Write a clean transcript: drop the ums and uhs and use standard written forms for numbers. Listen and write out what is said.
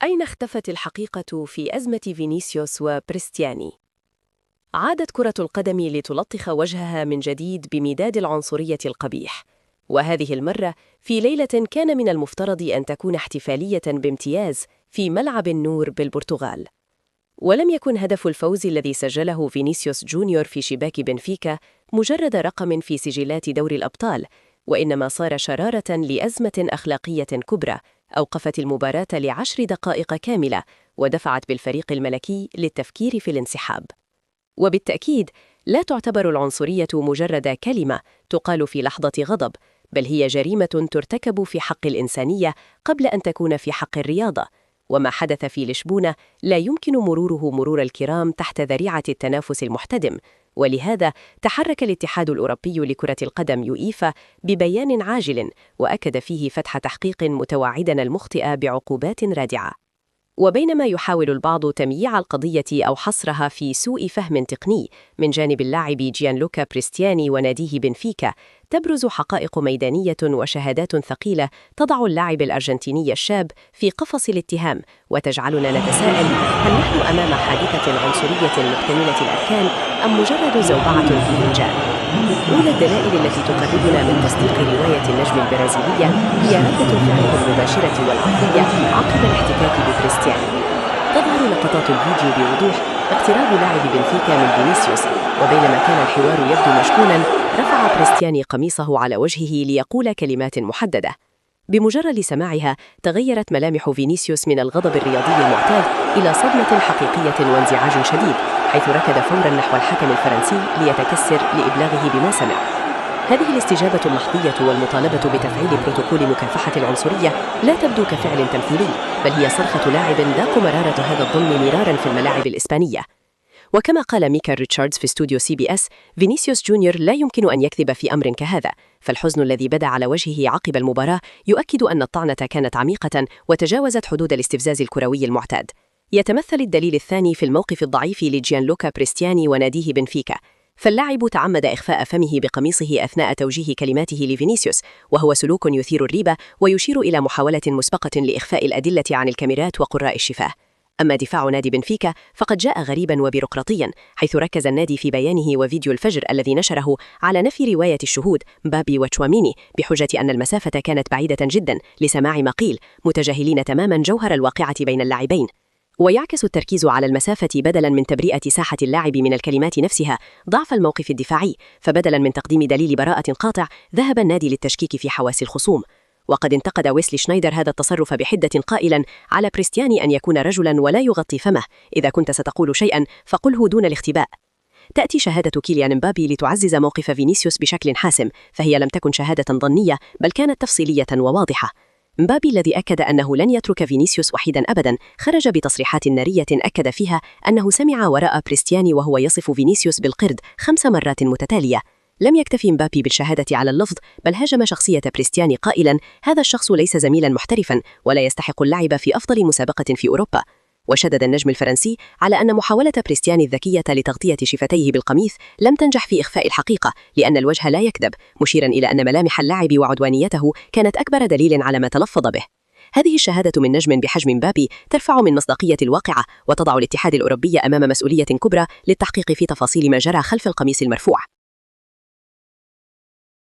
أين اختفت الحقيقة في أزمة فينيسيوس وبريستياني؟ عادت كرة القدم لتلطخ وجهها من جديد بمداد العنصرية القبيح، وهذه المرة في ليلة كان من المفترض أن تكون احتفالية بامتياز في ملعب النور بالبرتغال. ولم يكن هدف الفوز الذي سجله فينيسيوس جونيور في شباك بنفيكا مجرد رقم في سجلات دوري الأبطال، وإنما صار شرارة لأزمة أخلاقية كبرى أوقفت المباراة ل10 دقائق كاملة ودفعت بالفريق الملكي للتفكير في الانسحاب. وبالتأكيد لا تعتبر العنصرية مجرد كلمة تقال في لحظة غضب، بل هي جريمة ترتكب في حق الإنسانية قبل أن تكون في حق الرياضة. وما حدث في لشبونة لا يمكن مروره مرور الكرام تحت ذريعة التنافس المحتدم، ولهذا تحرك الاتحاد الأوروبي لكرة القدم يوإيفا ببيان عاجل وأكد فيه فتح تحقيق متوعداً المخطئ بعقوبات رادعة. وبينما يحاول البعض تمييع القضية أو حصرها في سوء فهم تقني من جانب اللاعب جيانلوكا بريستياني وناديه بنفيكا، تبرز حقائق ميدانية وشهادات ثقيلة تضع اللاعب الأرجنتيني الشاب في قفص الاتهام وتجعلنا نتساءل: هل نحن أمام حادثة عنصرية مكتملة الأركان أم مجرد زوبعة في فنجان؟ أولى الدلائل التي تقربنا من تصديق رواية النجم البرازيلية هي ردة فعله المباشرة والعفوية عقب الاحتكاك بكريستيانو. تظهر لقطات الفيديو بوضوح اقتراب لاعب بنفيكا من فينيسيوس، وبينما كان الحوار يبدو مشحونا رفع بريستياني قميصه على وجهه ليقول كلمات محددة. بمجرد سماعها تغيرت ملامح فينيسيوس من الغضب الرياضي المعتاد إلى صدمة حقيقية وانزعاج شديد، حيث ركض فورا نحو الحكم الفرنسي ليتكسر لإبلاغه بما سمع. هذه الاستجابة اللحظية والمطالبة بتفعيل بروتوكول مكافحة العنصرية لا تبدو كفعل تمثيلي، بل هي صرخة لاعب ذاق مرارة هذا الظلم مرارا في الملاعب الإسبانية. وكما قال ميكال ريتشاردز في استوديو CBS، فينيسيوس جونيور لا يمكن أن يكذب في أمر كهذا، فالحزن الذي بدا على وجهه عقب المباراة يؤكد أن الطعنة كانت عميقة وتجاوزت حدود الاستفزاز الكروي المعتاد. يتمثل الدليل الثاني في الموقف الضعيف لجيانلوكا بريستياني وناديه بنفيكا، فاللاعب تعمد إخفاء فمه بقميصه أثناء توجيه كلماته لفينيسيوس، وهو سلوك يثير الريبة ويشير إلى محاولة مسبقة لإخفاء الأدلة عن الكاميرات وقراء الشفاه. أما دفاع نادي بنفيكا فقد جاء غريباً وبيروقراطياً، حيث ركز النادي في بيانه وفيديو الفجر الذي نشره على نفي رواية الشهود مبابي وتشواميني بحجة أن المسافة كانت بعيدة جداً لسماع ما قيل، متجاهلين تماماً جوهر الواقعة بين اللاعبين. ويعكس التركيز على المسافة بدلاً من تبرئة ساحة اللاعب من الكلمات نفسها ضعف الموقف الدفاعي، فبدلاً من تقديم دليل براءة قاطع ذهب النادي للتشكيك في حواس الخصوم. وقد انتقد ويسلي شنايدر هذا التصرف بحدة قائلاً: على بريستياني أن يكون رجلاً ولا يغطي فمه، إذا كنت ستقول شيئاً فقله دون الاختباء. تأتي شهادة كيليان مبابي لتعزز موقف فينيسيوس بشكل حاسم، فهي لم تكن شهادة ظنية بل كانت تفصيلية وواضحة. مبابي الذي أكد أنه لن يترك فينيسيوس وحيداً أبداً خرج بتصريحات نارية أكد فيها أنه سمع وراء بريستياني وهو يصف فينيسيوس بالقرد 5 مرات متتالية. لم يكتفي مبابي بالشهادة على اللفظ، بل هاجم شخصية بريستياني قائلاً: هذا الشخص ليس زميلاً محترفاً ولا يستحق اللعب في أفضل مسابقة في أوروبا. وشدد النجم الفرنسي على أن محاولة بريستياني الذكية لتغطية شفتيه بالقميص لم تنجح في إخفاء الحقيقة، لأن الوجه لا يكذب، مشيراً إلى أن ملامح اللاعب وعدوانيته كانت أكبر دليل على ما تلفظ به. هذه الشهادة من نجم بحجم مبابي ترفع من مصداقية الواقعة وتضع الاتحاد الأوروبي أمام مسؤولية كبرى للتحقيق في تفاصيل ما جرى خلف القميص المرفوع.